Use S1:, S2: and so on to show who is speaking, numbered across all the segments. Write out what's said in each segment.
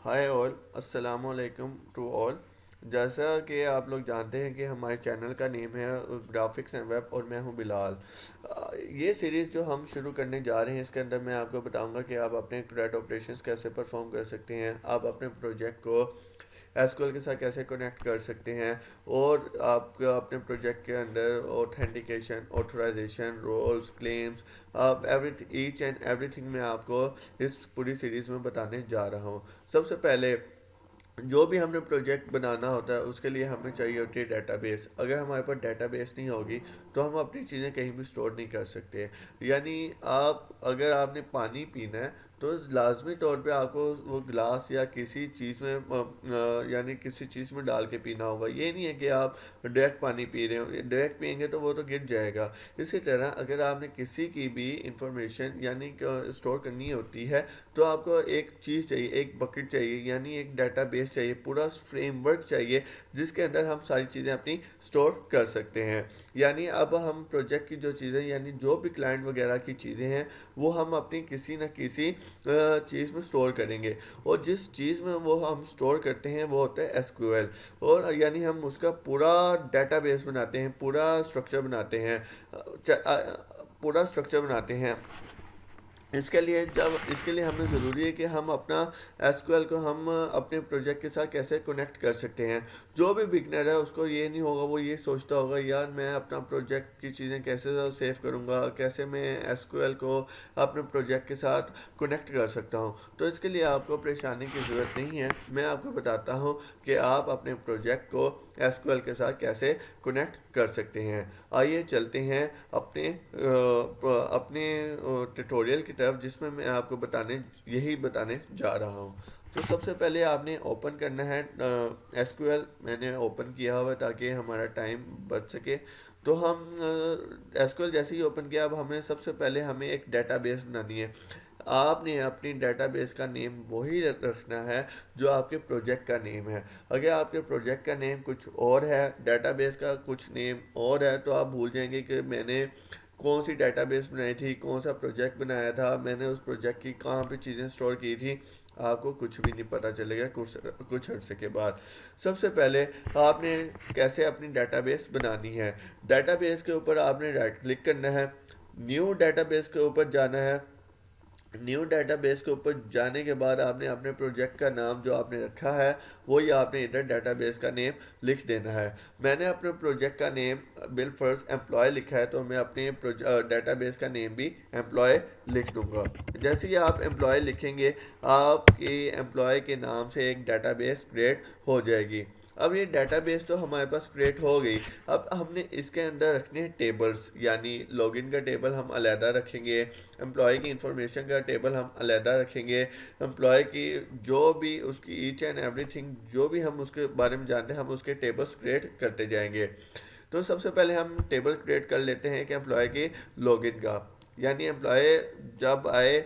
S1: Hi all, अस्सलाम वालेकुम to all. जैसा कि आप लोग जानते हैं कि हमारे चैनल का नेम है ग्राफिक्स एंड वेब और मैं हूं बिलाल। ये सीरीज़ जो हम शुरू करने जा रहे हैं इसके अंदर मैं आपको बताऊंगा कि आप अपने क्रेड ऑपरेशंस कैसे परफॉर्म कर सकते हैं, आप अपने प्रोजेक्ट को एसक्यूएल के साथ कैसे कनेक्ट कर सकते हैं, और आप अपने प्रोजेक्ट के अंदर ऑथेंटिकेशन, ऑथराइजेशन, रोल्स, क्लेम्स, आप एवरी ईच एंड एवरीथिंग मैं आपको इस पूरी सीरीज़ में बताने जा रहा हूँ। सबसे पहले जो भी हमने प्रोजेक्ट बनाना होता है उसके लिए हमें चाहिए होती है डेटाबेस। अगर हमारे पास डेटाबेस नहीं होगी तो हम अपनी चीज़ें कहीं भी स्टोर नहीं कर सकते। यानी आप अगर आपने पानी पीना है तो लाजमी तौर पे आपको वो गिलास या किसी चीज़ में यानी किसी चीज़ में डाल के पीना होगा। ये नहीं है कि आप डायरेक्ट पानी पी रहे हो, डायरेक्ट पियेंगे तो वो तो गिर जाएगा। इसी तरह अगर आपने किसी की भी इंफॉर्मेशन यानी स्टोर करनी होती है तो आपको एक चीज़ चाहिए, एक बकेट चाहिए, यानी एक डेटाबेस चाहिए, पूरा फ्रेमवर्क चाहिए जिसके अंदर हम सारी चीज़ें अपनी स्टोर कर सकते हैं। यानी अब हम प्रोजेक्ट की जो चीज़ें यानी जो भी क्लाइंट वगैरह की चीज़ें हैं वो हम अपनी किसी न किसी चीज़ में स्टोर करेंगे, और जिस चीज़ में वो हम स्टोर करते हैं वो होता है एसक्यूएल। और यानी हम उसका पूरा डेटाबेस बनाते हैं, पूरा स्ट्रक्चर बनाते हैं, पूरा स्ट्रक्चर बनाते हैं। इसके लिए हमें ज़रूरी है कि हम अपना एसक्यूएल को हम अपने प्रोजेक्ट के साथ कैसे कनेक्ट कर सकते हैं। जो भी बिगनर है उसको ये नहीं होगा, वो ये सोचता होगा यार मैं अपना प्रोजेक्ट की चीज़ें कैसे सेव करूँगा, कैसे मैं एसक्यूएल को अपने प्रोजेक्ट के साथ कनेक्ट कर सकता हूँ। तो इसके लिए आपको परेशानी की ज़रूरत नहीं है, मैं आपको बताता हूँ कि आप अपने प्रोजेक्ट को एसक्यूएल के साथ कैसे कनेक्ट कर सकते हैं। आइए चलते हैं अपने ट्यूटोरियल की तरफ जिसमें मैं आपको यही बताने जा रहा हूँ। तो सबसे पहले आपने ओपन करना है एसक्यूएल। मैंने ओपन किया हुआ है ताकि हमारा टाइम बच सके। तो हम एसक्यूएल जैसे ही ओपन किया, अब हमें एक डेटाबेस बनानी है। आपने अपनी डेटाबेस का नेम वही रखना है जो आपके प्रोजेक्ट का नेम है। अगर आपके प्रोजेक्ट का नेम कुछ और है, डेटाबेस का कुछ नेम और है, तो आप भूल जाएंगे कि मैंने कौन सी डेटाबेस बनाई थी, कौन सा प्रोजेक्ट बनाया था, मैंने उस प्रोजेक्ट की कहाँ पे चीज़ें स्टोर की थी। आपको कुछ भी नहीं पता चलेगा कुछ अर्से के बाद। सबसे पहले आपने कैसे अपनी डेटाबेस बनानी है। डेटाबेस के ऊपर आपने राइट क्लिक करना है, न्यू डेटाबेस के ऊपर जाना है। न्यू डेटाबेस के ऊपर जाने के बाद आपने अपने प्रोजेक्ट का नाम जो आपने रखा है वही आपने इधर डेटाबेस का नेम लिख देना है। मैंने अपने प्रोजेक्ट का नेम बिल फर्स्ट एम्प्लॉय लिखा है, तो मैं अपने डेटाबेस का नेम भी एम्प्लॉय लिख दूंगा। जैसे ही आप एम्प्लॉय लिखेंगे आपके एम्प्लॉय के नाम से एक डेटाबेस क्रिएट हो जाएगी। अब ये डेटाबेस तो हमारे पास क्रिएट हो गई। अब हमने इसके अंदर रखने हैं टेबल्स, यानी लॉगिन का टेबल हम अलहदा रखेंगे, एम्प्लॉय की इंफॉर्मेशन का टेबल हम अलहदा रखेंगे, एम्प्लॉय की जो भी उसकी ईच एंड एवरीथिंग जो भी हम उसके बारे में जानते हैं हम उसके टेबल्स क्रिएट करते जाएंगे। तो सबसे पहले हम टेबल क्रिएट कर लेते हैं कि एम्प्लॉय के लॉगिन का, यानी एम्प्लॉय जब आए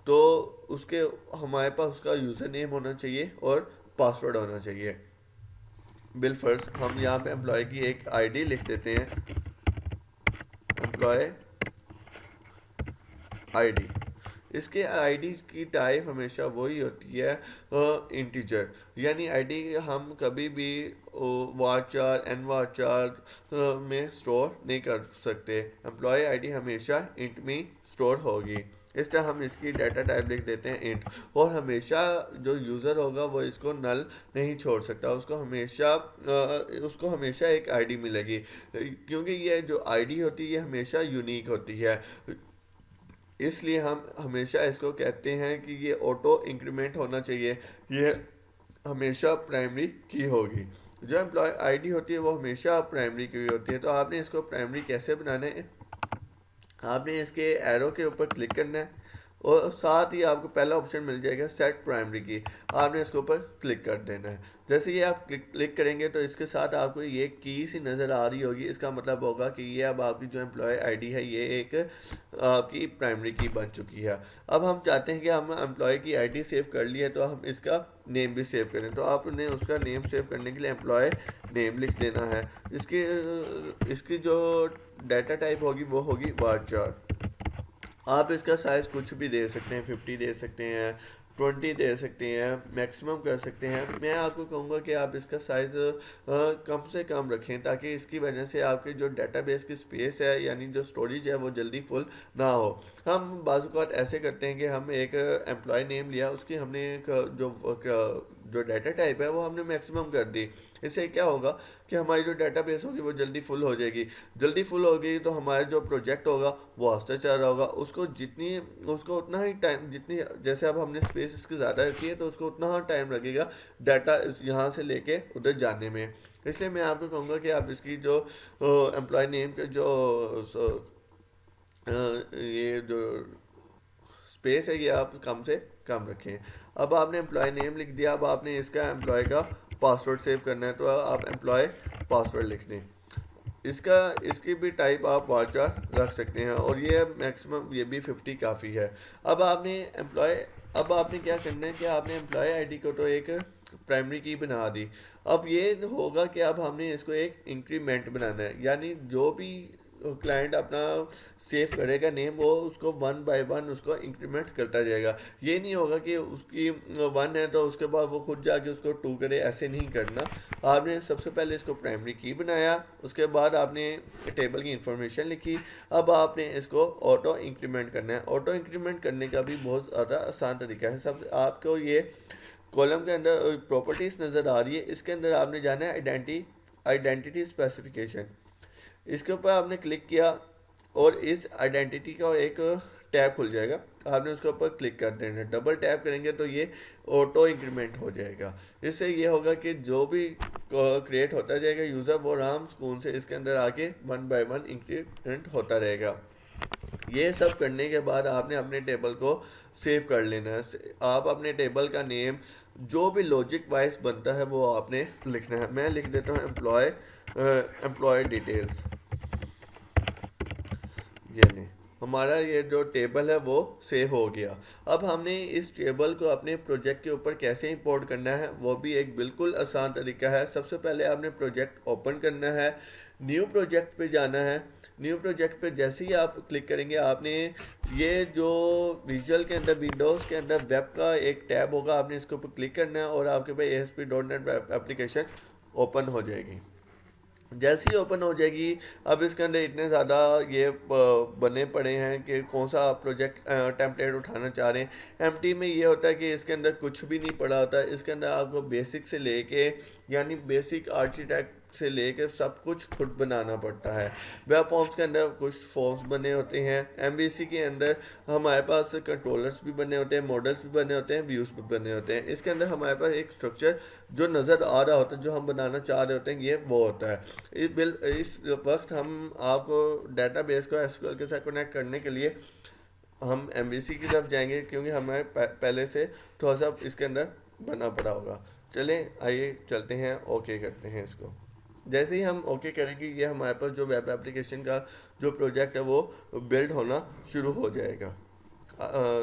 S1: तो उसके हमारे पास उसका यूज़र नेम होना चाहिए और पासवर्ड होना चाहिए। बिल फर्स्ट हम यहाँ पे एम्प्लॉय की एक आईडी लिख देते हैं, एम्प्लॉय आईडी। इसके आईडी की टाइप हमेशा वही होती है इंटीजर, यानी आईडी हम कभी भी वार एन वार में स्टोर नहीं कर सकते। एम्प्लॉय आईडी हमेशा इंट में स्टोर होगी। इस तरह हम इसकी डाटा टाइप लिख देते हैं इंट, और हमेशा जो यूज़र होगा वो इसको नल नहीं छोड़ सकता, उसको हमेशा एक आईडी मिलेगी, क्योंकि ये जो आईडी होती है ये हमेशा यूनिक होती है। इसलिए हम हमेशा इसको कहते हैं कि ये ऑटो इंक्रीमेंट होना चाहिए, ये हमेशा प्राइमरी की होगी। जो एम्प्लॉय आईडी होती है वो हमेशा प्राइमरी की होती है। तो आपने इसको प्राइमरी कैसे बनाना है, आपने इसके एरो के ऊपर क्लिक करना है और साथ ही आपको पहला ऑप्शन मिल जाएगा सेट प्राइमरी की, आपने इसके ऊपर क्लिक कर देना है। जैसे ये आप क्लिक करेंगे तो इसके साथ आपको ये की सी नज़र आ रही होगी, इसका मतलब होगा कि ये अब आपकी जो एम्प्लॉय आईडी है ये एक आपकी प्राइमरी की बन चुकी है। अब हम चाहते हैं कि हम एम्प्लॉय की आईडी सेव कर ली है तो हम इसका नेम भी सेव करें, तो आपने उसका नेम सेव करने के लिए एम्प्लॉय नेम लिख देना है। इसकी जो डाटा टाइप होगी वो होगी वार चार। आप इसका साइज़ कुछ भी दे सकते हैं, 50 दे सकते हैं, 20 दे सकते हैं, मैक्सिमम कर सकते हैं। मैं आपको कहूँगा कि आप इसका साइज़ कम से कम रखें, ताकि इसकी वजह से आपके जो डेटाबेस की स्पेस है यानी जो स्टोरेज है वो जल्दी फुल ना हो। हम बाज़ ऐसे करते हैं कि हम एक एम्प्लॉय नेम लिया, उसकी हमने एक जो डाटा टाइप है वो हमने मैक्सिमम कर दी। इससे क्या होगा कि हमारी जो डेटाबेस होगी वो जल्दी फुल हो जाएगी। जल्दी फुल हो गई तो हमारा जो प्रोजेक्ट होगा वो आस्ते चल रहा होगा, उसको उतना ही टाइम, जितनी जैसे अब हमने स्पेस इसकी ज़्यादा रखी है तो उसको उतना ही टाइम लगेगा डाटा यहाँ से लेके उधर जाने में। इसलिए मैं आपको कहूँगा कि आप इसकी जो एम्प्लॉय नेम के जो ये जो स्पेस है ये आप कम से कम रखें। अब आपने एम्प्लॉय नेम लिख दिया, अब आपने इसका एम्प्लॉय का पासवर्ड सेव करना है, तो आप एम्प्लॉय पासवर्ड लिख दें। इसकी भी टाइप आप वाचार रख सकते हैं, और ये मैक्सिमम ये भी 50 काफ़ी है। अब आपने एम्प्लॉय अब आपने क्या करना है कि आपने एम्प्लॉय आईडी को तो एक प्राइमरी की बना दी। अब ये होगा कि अब हमने इसको एक इंक्रीमेंट बनाना है, यानी जो भी क्लाइंट अपना सेव करेगा नेम, वो उसको 1 बाय 1 उसको इंक्रीमेंट करता जाएगा। ये नहीं होगा कि उसकी 1 है तो उसके बाद वो खुद जाके उसको 2 करे, ऐसे नहीं करना। आपने सबसे पहले इसको प्राइमरी की बनाया, उसके बाद आपने टेबल की इंफॉर्मेशन लिखी। अब आपने इसको ऑटो इंक्रीमेंट करना है। ऑटो इंक्रीमेंट करने का भी बहुत ज़्यादा आसान तरीका है। सबसे आपको ये कॉलम के अंदर प्रॉपर्टीज नज़र आ रही है, इसके अंदर आपने जाना है आइडेंटिटी स्पेसिफिकेशन। इसके ऊपर आपने क्लिक किया और इस आइडेंटिटी का एक टैब खुल जाएगा, आपने उसके ऊपर क्लिक कर देना है। डबल टैप करेंगे तो ये ऑटो इंक्रीमेंट हो जाएगा। इससे ये होगा कि जो भी क्रिएट होता जाएगा यूज़र, वो आराम सुकून से इसके अंदर आके 1 बाय 1 इंक्रीमेंट होता रहेगा। ये सब करने के बाद आपने अपने टेबल को सेव कर लेना है। आप अपने टेबल का नेम जो भी लॉजिक वाइज बनता है वो आपने लिखना है। मैं लिख देता हूँ एम्प्लॉय डिटेल्स। ये नहीं, हमारा ये जो टेबल है वो सेव हो गया। अब हमने इस टेबल को अपने प्रोजेक्ट के ऊपर कैसे इंपोर्ट करना है वो भी एक बिल्कुल आसान तरीका है। सबसे पहले आपने प्रोजेक्ट ओपन करना है, न्यू प्रोजेक्ट पे जाना है। न्यू प्रोजेक्ट पे जैसे ही आप क्लिक करेंगे, आपने ये जो विजुअल के अंदर विंडोज़ के अंदर वेब का एक टैब होगा, आपने इसके ऊपर क्लिक करना है और आपके पास ASP.NET एप्लीकेशन ओपन हो जाएगी। जैसे ही ओपन हो जाएगी, अब इसके अंदर इतने ज़्यादा ये बने पड़े हैं कि कौन सा आप प्रोजेक्ट टेम्पलेट उठाना चाह रहे हैं। एमटी में ये होता है कि इसके अंदर कुछ भी नहीं पड़ा होता है। इसके अंदर आपको बेसिक से लेके यानी बेसिक आर्किटेक्ट से लेके सब कुछ खुद बनाना पड़ता है। वेब फॉर्म्स के अंदर कुछ फॉर्म्स बने होते हैं, एमवीसी के अंदर हमारे पास कंट्रोलर्स भी बने होते हैं, मॉडल्स भी बने होते हैं, व्यूज़ भी बने होते हैं। इसके अंदर हमारे पास एक स्ट्रक्चर जो नज़र आ रहा होता है, जो हम बनाना चाह रहे होते हैं, ये वो होता है। इस वक्त हम आपको डाटाबेस को एसक्यूएल के साथ कनेक्ट करने के लिए हम एमवीसी की तरफ जाएंगे, क्योंकि हमें पहले से थोड़ा सा इसके अंदर बना पड़ा होगा। चलें आइए चलते हैं, ओके करते हैं इसको। जैसे ही हम ओके करेंगे, ये हमारे पास जो वेब एप्लीकेशन का जो प्रोजेक्ट है वो बिल्ड होना शुरू हो जाएगा।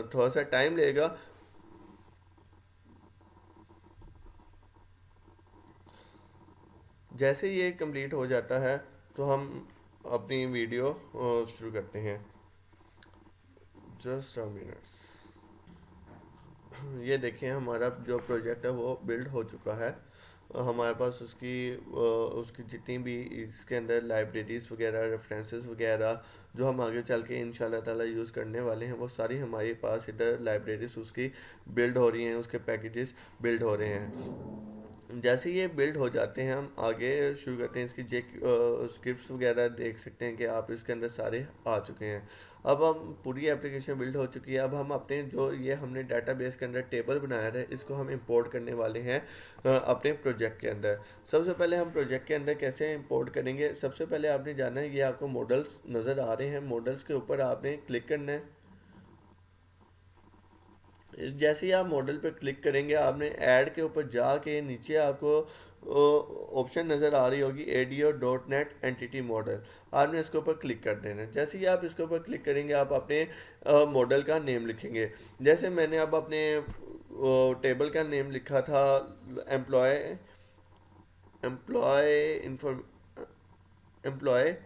S1: थोड़ा सा टाइम लगेगा। जैसे ये कंप्लीट हो जाता है तो हम अपनी वीडियो शुरू करते हैं। Just a minutes. ये देखिए हमारा जो प्रोजेक्ट है वो बिल्ड हो चुका है। हमारे पास उसकी जितनी भी इसके अंदर लाइब्रेरीज़ वगैरह, रेफरेंसेस वगैरह जो हम आगे चल के इंशाल्लाह ताला यूज़ करने वाले हैं, वो सारी हमारे पास इधर लाइब्रेरीज उसकी बिल्ड हो रही हैं, उसके पैकेजेस बिल्ड हो रहे हैं। जैसे ये बिल्ड हो जाते हैं, हम आगे शुरू करते हैं। इसकी स्क्रिप्ट्स वगैरह देख सकते हैं कि आप इसके अंदर सारे आ चुके हैं। अब हम पूरी एप्लीकेशन बिल्ड हो चुकी है। अब हम अपने जो ये हमने डाटाबेस के अंदर टेबल बनाया है, इसको हम इंपोर्ट करने वाले हैं अपने प्रोजेक्ट के अंदर। सबसे पहले हम प्रोजेक्ट के अंदर कैसे इंपोर्ट करेंगे, सबसे पहले आपने जाना है, ये आपको मॉडल्स नज़र आ रहे हैं, मॉडल्स के ऊपर आपने क्लिक करना है। जैसे ही आप मॉडल पे क्लिक करेंगे, आपने ऐड के ऊपर जाके नीचे आपको ऑप्शन नज़र आ रही होगी ADO.NET एंटिटी मॉडल, आपने इसके ऊपर क्लिक कर देना है। जैसे ही आप इसके ऊपर क्लिक करेंगे, आप अपने मॉडल का नेम लिखेंगे। जैसे मैंने अब अपने टेबल का नेम लिखा था एम्प्लॉय एम्प्लॉय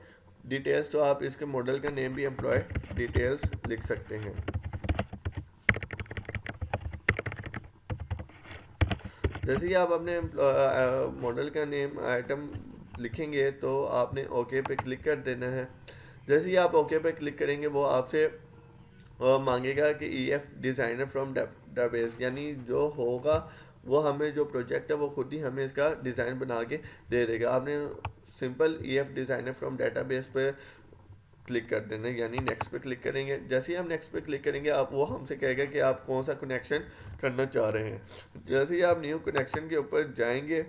S1: डिटेल्स, तो आप इसके मॉडल का नेम भी एम्प्लॉय डिटेल्स लिख सकते हैं। जैसे ही आप अपने मॉडल का नेम आइटम लिखेंगे तो आपने ओके पे क्लिक कर देना है। जैसे ही आप ओके पे क्लिक करेंगे वो आपसे मांगेगा कि E F designer from database, यानी जो होगा वो हमें जो प्रोजेक्ट है वो खुद ही हमें इसका डिज़ाइन बना के दे देगा। आपने simple E F designer from database पे क्लिक कर देना, यानी नेक्स्ट पे क्लिक करेंगे। जैसे ही हम नेक्स्ट पे क्लिक करेंगे आप वो हमसे कहेगा कि आप कौन सा कनेक्शन करना चाह रहे हैं। जैसे ही आप न्यू कनेक्शन के ऊपर जाएंगे,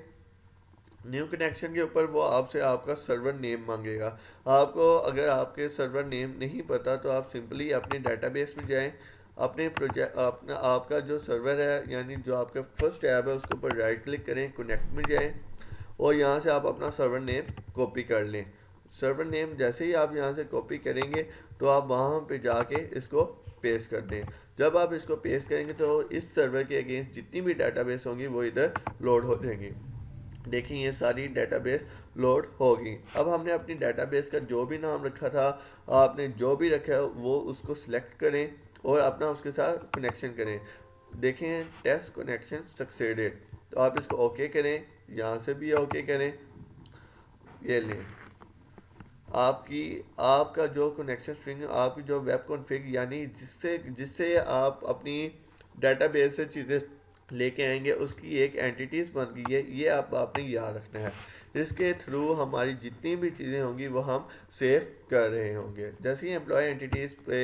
S1: न्यू कनेक्शन के ऊपर वो आपसे आपका सर्वर नेम मांगेगा। आपको अगर आपके सर्वर नेम नहीं पता तो आप सिंपली अपने डेटाबेस में जाएं, अपने प्रोजेक्ट अपना आपका जो सर्वर है यानी जो आपका फर्स्ट टैब है उसके ऊपर राइट क्लिक करें, कनेक्ट में जाएं और यहाँ से आप अपना सर्वर नेम कॉपी कर लें। सर्वर नेम जैसे ही आप यहाँ से कॉपी करेंगे तो आप वहाँ पे जाके इसको पेस्ट कर दें। जब आप इसको पेस्ट करेंगे तो इस सर्वर के अगेंस्ट जितनी भी डेटाबेस होंगी वो इधर लोड हो जाएंगी। देखिए ये सारी डेटाबेस लोड होगी। अब हमने अपनी डेटाबेस का जो भी नाम रखा था, आपने जो भी रखा है वो उसको सिलेक्ट करें और अपना उसके साथ कनेक्शन करें। देखें टेस्ट कनेक्शन सक्सेडेड, तो आप इसको ओके करें, यहाँ से भी ओके करें। ये लें आपकी आपका जो कनेक्शन स्ट्रिंग, आपकी जो वेब कॉन्फ़िग यानी जिससे जिससे आप अपनी डेटाबेस से चीज़ें लेके आएंगे उसकी एक एंटिटीज़ बन गई है, ये आप आपने याद रखना है। इसके थ्रू हमारी जितनी भी चीज़ें होंगी वो हम सेव कर रहे होंगे। जैसे ही एम्प्लॉय एंटिटीज़ पे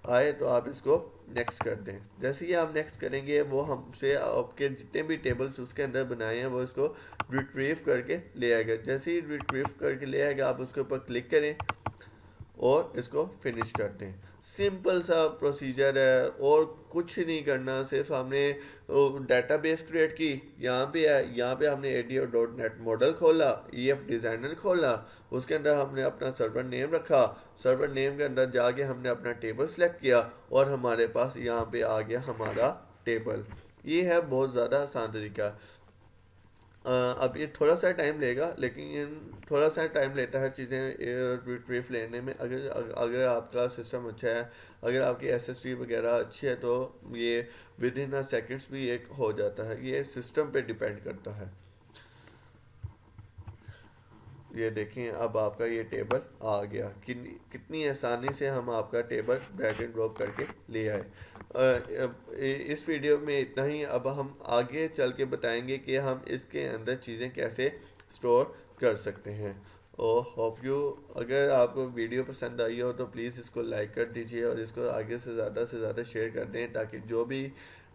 S1: आए तो आप इसको नेक्स्ट कर दें। जैसे ही आप नेक्स्ट करेंगे वो हमसे आपके जितने भी टेबल्स उसके अंदर बनाए हैं वो इसको रिट्रीव करके ले आएगा। जैसे ही रिट्रीव करके ले आएगा आप उसके ऊपर क्लिक करें और इसको फिनिश कर दें। सिंपल सा प्रोसीजर है और कुछ नहीं करना, सिर्फ हमने डेटाबेस क्रिएट की, यहाँ पे है, यहाँ पे हमने ADO.NET मॉडल खोला, EF डिज़ाइनर खोला, उसके अंदर हमने अपना सर्वर नेम रखा, सर्वर नेम के अंदर जाके हमने अपना टेबल सेलेक्ट किया और हमारे पास यहाँ पे आ गया हमारा टेबल। ये है बहुत ज़्यादा आसान तरीका। अब ये थोड़ा सा टाइम लेगा, लेकिन थोड़ा सा टाइम लेता है चीज़ें रिट्रीव लेने में। अगर आपका सिस्टम अच्छा है, अगर आपकी SSD वगैरह अच्छी है तो ये विद इन अ सेकेंड्स भी एक हो जाता है। ये सिस्टम पे डिपेंड करता है। ये देखें अब आपका ये टेबल आ गया। कितनी आसानी से हम आपका टेबल ड्रैग एंड ड्रॉप करके ले आए। इस वीडियो में इतना ही। अब हम आगे चल के बताएंगे कि हम इसके अंदर चीज़ें कैसे स्टोर कर सकते हैं। और होप यू, अगर आपको वीडियो पसंद आई हो तो प्लीज़ इसको लाइक कर दीजिए और इसको आगे से ज़्यादा शेयर कर दें ताकि जो भी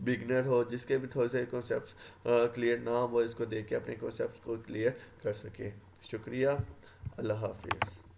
S1: बिगनर हो, जिसके भी थोड़े से कॉन्सेप्ट्स क्लियर ना हो, वो इसको देख के अपने कॉन्सेप्ट्स को क्लियर कर सके। शुक्रिया। अल्लाह हाफिज़।